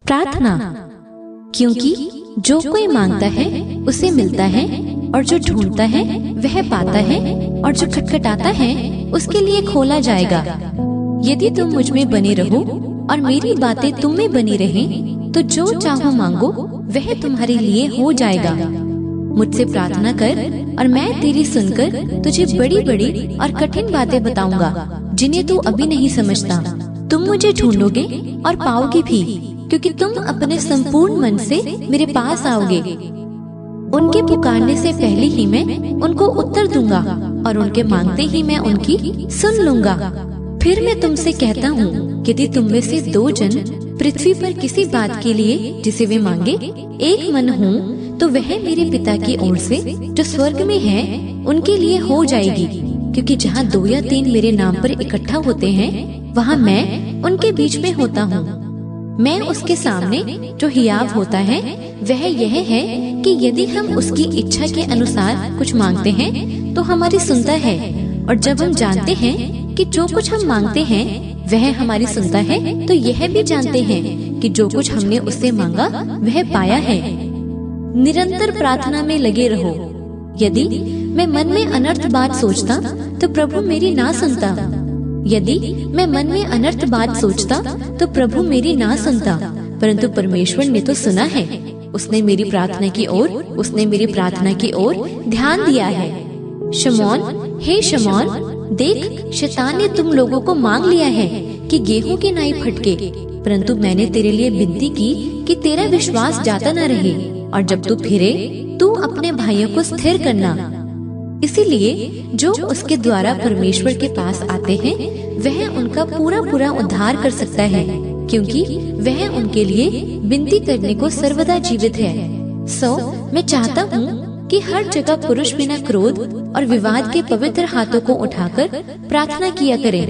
प्रार्थना, क्योंकि जो कोई मांगता है उसे मिलता है, और जो ढूंढता है वह पाता है, और जो खटखटाता है उसके लिए खोला जाएगा। यदि तुम मुझ में बने रहो और मेरी बातें तुम में बनी रहें, तो जो चाहो मांगो वह तुम्हारे लिए हो जाएगा। मुझसे प्रार्थना कर और मैं तेरी सुनकर तुझे बड़ी बड़ी और कठिन बातें बताऊंगा जिन्हें तू अभी नहीं समझता। तुम मुझे ढूंढोगे और पाओगे भी, क्योंकि तुम अपने संपूर्ण मन से मेरे पास आओगे। उनके पुकारने से पहले ही मैं उनको उत्तर दूंगा, और उनके मांगते ही मैं उनकी सुन लूंगा। फिर मैं तुमसे कहता हूँ, यदि तुम में से दो जन पृथ्वी पर किसी बात के लिए जिसे वे मांगे एक मन हो, तो वह मेरे पिता की ओर से जो स्वर्ग में है उनके लिए हो जाएगी। क्योंकि जहाँ 2 या 3 मेरे नाम पर इकट्ठा होते हैं, वहाँ मैं उनके बीच में होता हूँ। मैं उसके सामने जो हियाव होता है वह यह है कि यदि हम उसकी इच्छा के अनुसार कुछ मांगते हैं तो हमारी सुनता है, और जब हम जानते हैं कि जो कुछ हम मांगते हैं वह हमारी सुनता है, तो यह भी जानते हैं कि जो कुछ हमने उससे मांगा वह पाया है। निरंतर प्रार्थना में लगे रहो। यदि मैं मन में अनर्थ बात सोचता तो प्रभु मेरी ना सुनता। यदि मैं मन में अनर्थ बात सोचता तो प्रभु मेरी ना सुनता, परंतु परमेश्वर ने तो सुना है। उसने मेरी प्रार्थना की ओर ध्यान दिया है। शमौन, हे शमौन, देख, शैतान ने तुम लोगों को मांग लिया है कि गेहूं की नाई फटके, परंतु मैंने तेरे लिए विनती की कि तेरा विश्वास जाता न रहे, और जब तू फिरे तू अपने भाइयों को स्थिर करना। इसीलिए जो उसके द्वारा परमेश्वर के पास आते हैं वह उनका पूरा पूरा उद्धार कर सकता है, क्योंकि वह उनके लिए विनती करने को सर्वदा जीवित है। मैं चाहता हूँ कि हर जगह पुरुष बिना क्रोध और विवाद के पवित्र हाथों को उठाकर प्रार्थना किया करें।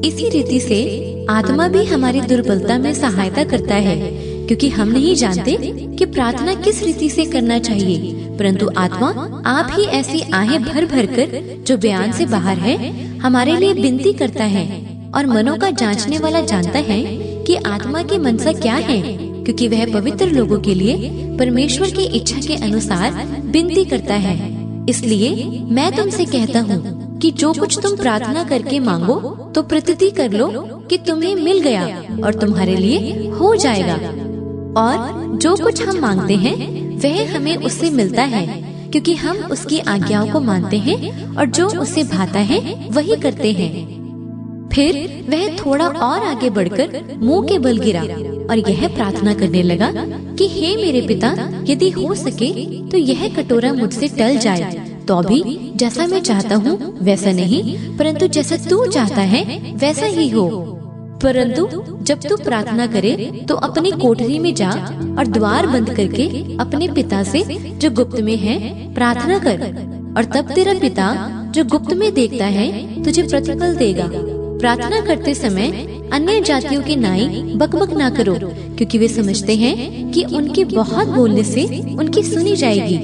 इसी रीति से आत्मा भी हमारी दुर्बलता में सहायता करता है, क्योंकि हम नहीं जानते कि प्रार्थना किस रीति से करना चाहिए, परंतु आत्मा आप ही ऐसी आहें भर भर कर जो बयान से बाहर है हमारे लिए विनती करता है। और मनों का जांचने वाला जानता है कि आत्मा की मनसा क्या है, क्योंकि वह पवित्र लोगों के लिए परमेश्वर की इच्छा के अनुसार विनती करता है। इसलिए मैं तुमसे कहता हूँ कि जो कुछ तुम प्रार्थना करके मांगो तो प्रतीति कर लो कि तुम्हें मिल गया और तुम्हारे लिए हो जाएगा। और जो कुछ हम मांगते हैं वह हमें उससे मिलता है, क्योंकि हम उसकी आज्ञाओं को मानते हैं और जो उसे भाता है वही करते हैं। फिर वह थोड़ा और आगे बढ़कर मुंह के बल गिरा और यह प्रार्थना करने लगा कि हे मेरे पिता, यदि हो सके तो यह कटोरा मुझसे टल जाए, तो भी जैसा मैं चाहता हूँ वैसा नहीं, परंतु जैसा तू चाहता है वैसा ही हो। परंतु जब तू प्रार्थना करे तो अपनी कोठरी में जा और द्वार बंद करके अपने पिता से जो गुप्त में है प्रार्थना कर, और तब तेरा पिता जो गुप्त में देखता है तुझे प्रतिफल देगा। प्रार्थना करते समय अन्य जातियों की नाई बकबक ना करो, क्योंकि वे समझते हैं कि उनके बहुत बोलने से उनकी सुनी जाएगी।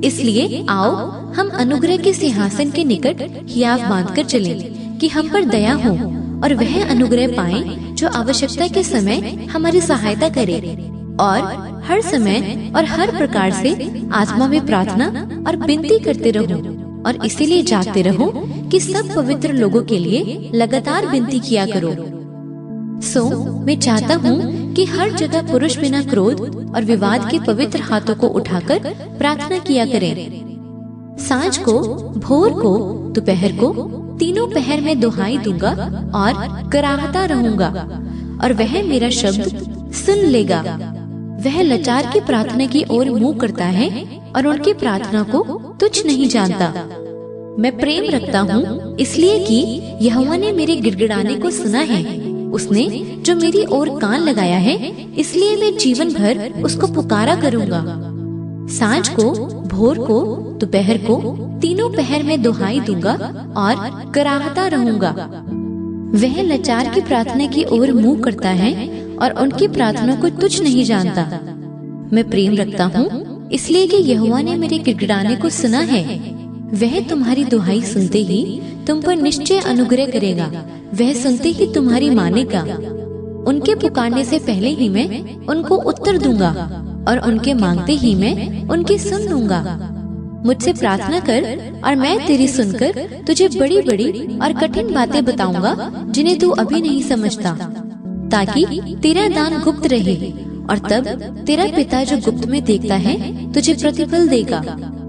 इसलिए आओ हम अनुग्रह के सिंहासन के निकट हियाव बांधकर चलें कि हम पर दया हो, और वह अनुग्रह पाएं जो आवश्यकता के समय हमारी सहायता करे। और हर समय और हर प्रकार से आत्मा में प्रार्थना और विनती करते रहो, और इसीलिए जागते रहो कि सब पवित्र लोगों के लिए लगातार विनती किया करो। मैं चाहता हूँ कि हर जगह पुरुष बिना क्रोध और विवाद के पवित्र हाथों को उठाकर प्रार्थना किया करें। सांझ को, भोर को, दोपहर को, तीनों पहर में दुहाई दूंगा और कराहता रहूंगा, और वह मेरा शब्द सुन लेगा। वह लाचार की प्रार्थना की ओर मुंह करता है और उनकी प्रार्थना को तुच्छ नहीं जानता। मैं प्रेम रखता हूँ इसलिए कि यहोवा ने मेरे गिड़गिड़ाने को सुना है। उसने जो मेरी ओर कान लगाया है, इसलिए मैं जीवन भर उसको पुकारा करूँगा। सांझ को, भोर को, दोपहर को, तीनों पहर में दुहाई दूंगा और कराहता रहूंगा। वह लाचार की प्रार्थना की ओर मुंह करता है और उनकी प्रार्थना को तुच्छ नहीं जानता। मैं प्रेम रखता हूँ इसलिए कि यहोवा ने मेरे गिड़गिड़ाने को सुना है। वह तुम्हारी दुहाई सुनते ही तुम पर निश्चय अनुग्रह करेगा। वह सुनते ही तुम्हारी मानेगा। उनके पुकारने से पहले ही मैं उनको उत्तर दूंगा और उनके मांगते ही मैं उनकी सुन लूंगा। मुझसे प्रार्थना कर और मैं तेरी सुनकर तुझे बड़ी बड़ी और कठिन बातें बताऊंगा जिन्हें तू अभी नहीं समझता, ताकि तेरा दान गुप्त रहे और तब तेरा पिता जो गुप्त में देखता है तुझे प्रतिफल देगा।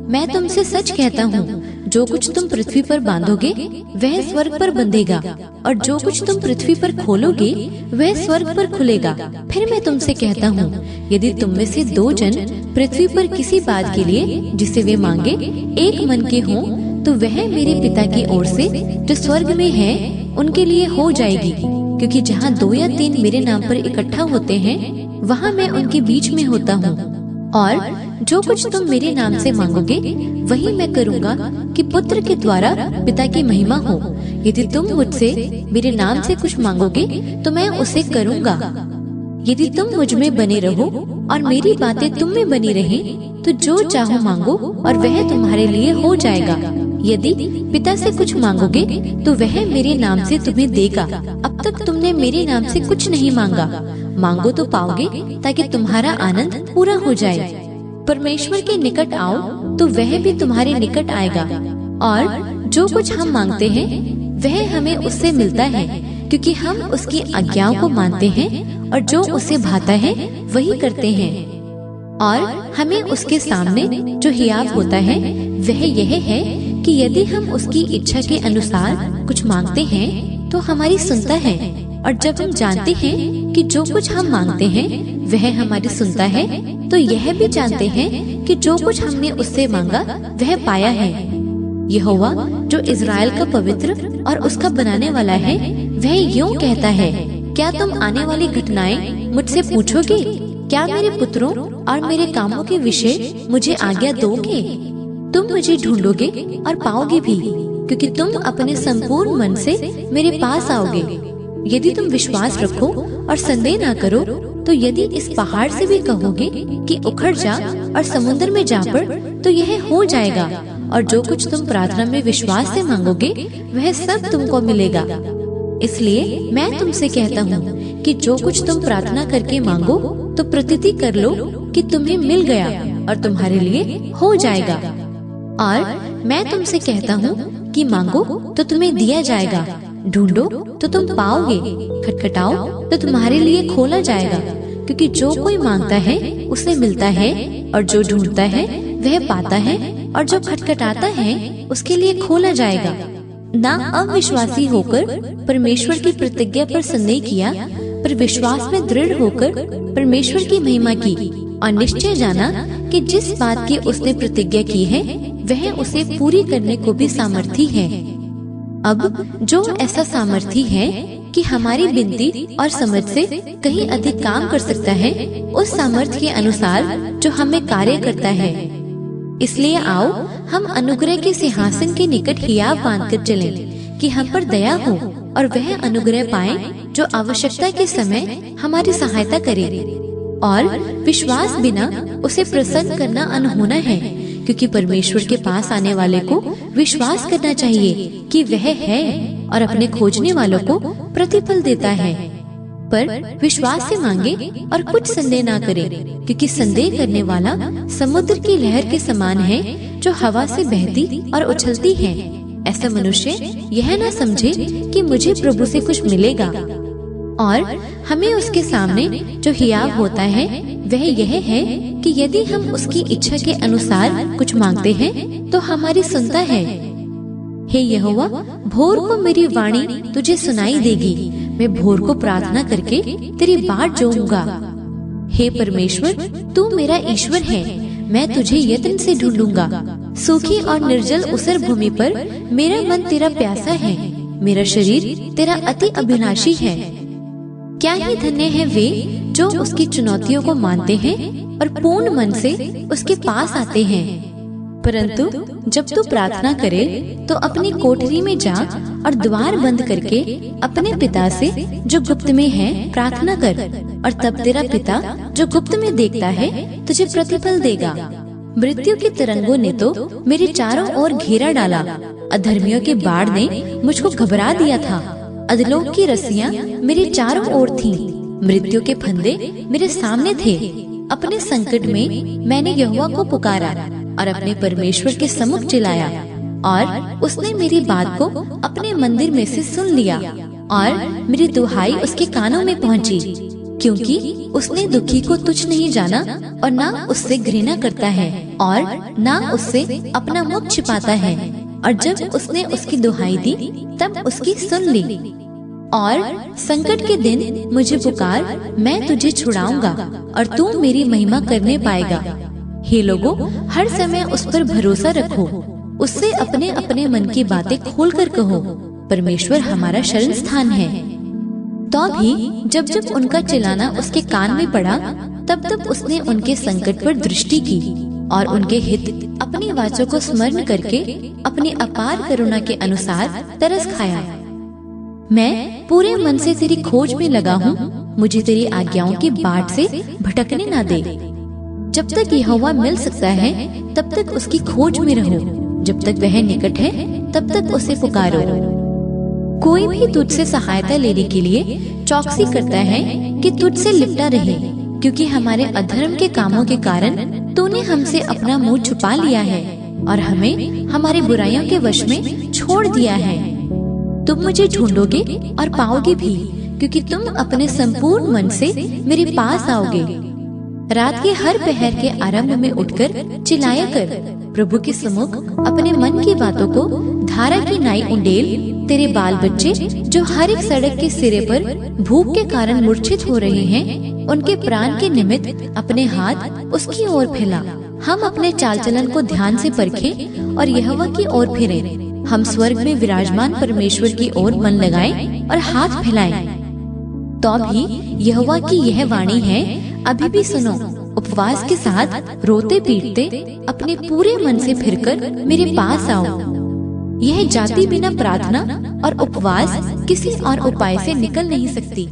मैं तुमसे सच कहता हूँ, जो कुछ तुम पृथ्वी पर बांधोगे वह स्वर्ग पर बंधेगा, और जो कुछ तुम पृथ्वी पर खोलोगे वह स्वर्ग पर खुलेगा। फिर मैं तुमसे कहता हूँ, यदि तुम में से 2 जन पृथ्वी पर किसी बात के लिए जिसे वे मांगे एक मन के हों, तो वह मेरे पिता की ओर से जो स्वर्ग में है उनके लिए हो जाएगी। क्योंकि जहाँ 2 या 3 मेरे नाम पर इकट्ठा होते हैं, वहाँ मैं उनके बीच में होता हूँ। और जो कुछ तुम मेरे नाम से मांगोगे वही मैं करूँगा, कि पुत्र के द्वारा पिता की महिमा हो। यदि तुम मुझसे मेरे नाम से कुछ मांगोगे तो मैं उसे करूँगा। यदि तुम मुझ में बने रहो और मेरी बातें तुम में बनी रहें, तो जो चाहो मांगो और वह तुम्हारे लिए हो जाएगा। यदि पिता से कुछ मांगोगे तो वह मेरे नाम से तुम्हें देगा। अब तक तुमने मेरे नाम से कुछ नहीं मांगा, मांगो तो पाओगे, ताकि तुम्हारा आनंद पूरा हो जाए। परमेश्वर के निकट आओ तो वह भी तुम्हारे निकट आएगा। और जो कुछ हम मांगते हैं वह हमें उससे मिलता है, क्योंकि हम उसकी आज्ञाओं को मानते हैं और जो उसे भाता है वही करते हैं। और हमें उसके सामने जो हियाव होता है वह यह है कि यदि हम उसकी इच्छा के अनुसार कुछ मांगते हैं तो हमारी सुनता है। और जब हम जानते हैं कि जो कुछ हम मांगते हैं वह हमारी सुनता है, तो यह भी जानते हैं कि जो कुछ हमने उससे मांगा वह पाया है। यहोवा जो इज़राइल का पवित्र और उसका बनाने वाला है, वह यूं कहता है, क्या तुम आने वाली घटनाएं मुझसे पूछोगे? क्या मेरे पुत्रों और मेरे कामों के विषय मुझे आज्ञा दोगे? तुम मुझे ढूंढोगे और पाओगे भी, क्योंकि तुम अपने संपूर्ण मन से मेरे पास आओगे। यदि तुम विश्वास रखो और संदेह ना करो, तो यदि इस पहाड़ से भी कहोगे कि उखड़ जा और समुद्र में जा पड़, तो यह हो जाएगा। और जो कुछ तुम प्रार्थना में विश्वास से मांगोगे वह सब तुमको मिलेगा। इसलिए मैं तुमसे कहता हूँ कि जो कुछ तुम प्रार्थना करके मांगो तो प्रतीति कर लो कि तुम्हें मिल गया और तुम्हारे लिए हो जाएगा। और मैं तुमसे कहता हूँ कि मांगो तो तुम्हें दिया जाएगा, ढूंढो तो तुम पाओगे, खटखटाओ तो तुम्हारे लिए खोला जाएगा। क्योंकि जो कोई मांगता है उसे मिलता है, और जो ढूंढता है वह पाता है, और जो खटखटाता है उसके लिए खोला जाएगा। ना अविश्वासी होकर परमेश्वर की प्रतिज्ञा पर संदेह किया, पर विश्वास में दृढ़ होकर परमेश्वर की महिमा की, और निश्चय जाना कि जिस बात की उसने प्रतिज्ञा की है वह उसे पूरी करने को भी सामर्थी है। अब जो ऐसा सामर्थी है कि हमारी विनती और समझ से कहीं अधिक काम कर सकता है, उस सामर्थ्य के अनुसार जो हमें कार्य करता है। इसलिए आओ हम अनुग्रह के सिंहासन के निकट हियाव बांधकर चलें, कि हम पर दया हो और वह अनुग्रह पाए जो आवश्यकता के समय हमारी सहायता करे। और विश्वास बिना उसे प्रसन्न करना अनहोना है, क्योंकि परमेश्वर के पास आने वाले को विश्वास करना चाहिए कि वह है और अपने खोजने वालों को प्रतिफल देता है। पर विश्वास से मांगे और कुछ संदेह ना करे, क्योंकि संदेह करने वाला समुद्र की लहर के समान है जो हवा से बहती और उछलती है। ऐसा मनुष्य यह ना समझे कि मुझे प्रभु से कुछ मिलेगा। और हमें उसके सामने जो हियाव होता है वह यह है कि यदि हम उसकी इच्छा के अनुसार कुछ मांगते हैं तो हमारी सुनता है। हे यहोवा, भोर को मेरी वाणी तुझे सुनाई देगी, मैं भोर को प्रार्थना करके तेरी बाट जोऊंगा। हे परमेश्वर, तू मेरा ईश्वर है, मैं तुझे यत्न से ढूंढूंगा। सूखी और निर्जल उसर भूमि पर मेरा मन तेरा प्यासा है, मेरा शरीर तेरा अति अभिलाषी है। क्या ही धन्य है वे जो उसकी चुनौतियों को मानते हैं और पूर्ण मन से उसके पास आते हैं। परंतु जब तू प्रार्थना करे तो अपनी कोठरी में जा और द्वार बंद करके अपने पिता से जो गुप्त में है प्रार्थना कर, और तब तेरा पिता जो गुप्त में देखता है तुझे प्रतिफल देगा। मृत्यु की तरंगों ने तो मेरे चारों ओर घेरा डाला, अधर्मियों के बाढ़ ने मुझको घबरा दिया था। अधलोक की रस्सियां मेरे चारों ओर थीं, मृत्यु के फंदे मेरे सामने थे। अपने संकट में मैंने यहोवा को पुकारा और अपने परमेश्वर के सम्मुख चिल्लाया, और उसने मेरी बात को अपने मंदिर में से सुन लिया और मेरी दुहाई उसके कानों में पहुंची। क्योंकि उसने दुखी को तुच्छ नहीं जाना और ना उससे घृणा करता है और ना उससे अपना मुख छिपाता है। और जब उसने उसकी दुहाई दी तब उसकी सुन ली। और संकट के दिन मुझे पुकार, मैं तुझे छुड़ाऊंगा और तू मेरी महिमा करने पाएगा। हे लोगों, हर समय उस पर भरोसा रखो, उससे अपने अपने मन की बातें खोलकर कहो। परमेश्वर हमारा शरण स्थान है। तो भी जब जब उनका चिल्लाना उसके कान में पड़ा, तब तब उसने उनके संकट पर दृष्टि की और उनके हित अपनी वाचों को स्मरण करके अपनी अपार करुणा के अनुसार तरस खाया। मैं पूरे मन से तेरी खोज में लगा हूँ, मुझे तेरी आज्ञाओं की बाट से भटकने ना दे। जब तक यहोवा मिल सकता है तब तक उसकी खोज में रहो, जब तक वह निकट है तब तक उसे पुकारो। कोई भी तुझसे सहायता लेने के लिए चौकसी करता है कि तुझसे लिपटा रहे, क्योंकि हमारे अधर्म के कामों के कारण तूने हमसे अपना मुंह छुपा लिया है और हमें हमारी बुराइयों के वश में छोड़ दिया है। तुम मुझे ढूंढोगे और पाओगे भी, क्योंकि तुम अपने संपूर्ण मन से मेरे पास आओगे। रात के हर पहर के आरंभ में उठकर चिल्लाया कर, प्रभु के सम्मुख अपने मन की बातों को धारा की नाई उंडेल। तेरे बाल बच्चे जो हर एक सड़क के सिरे पर भूख के कारण मूर्छित हो रहे हैं, उनके प्राण के निमित्त अपने हाथ उसकी ओर फैला। हम अपने चाल चलन को ध्यान से परखें और यहोवा की ओर फिरें। हम स्वर्ग में विराजमान परमेश्वर की ओर मन लगाएं और हाथ फैलाएं। तो भी यहोवा की यह वाणी है, अभी भी सुनो। उपवास के साथ रोते पीटते अपने पूरे मन से फिरकर मेरे पास आओ। यह जाति बिना प्रार्थना और उपवास किसी और उपाय से निकल नहीं सकती।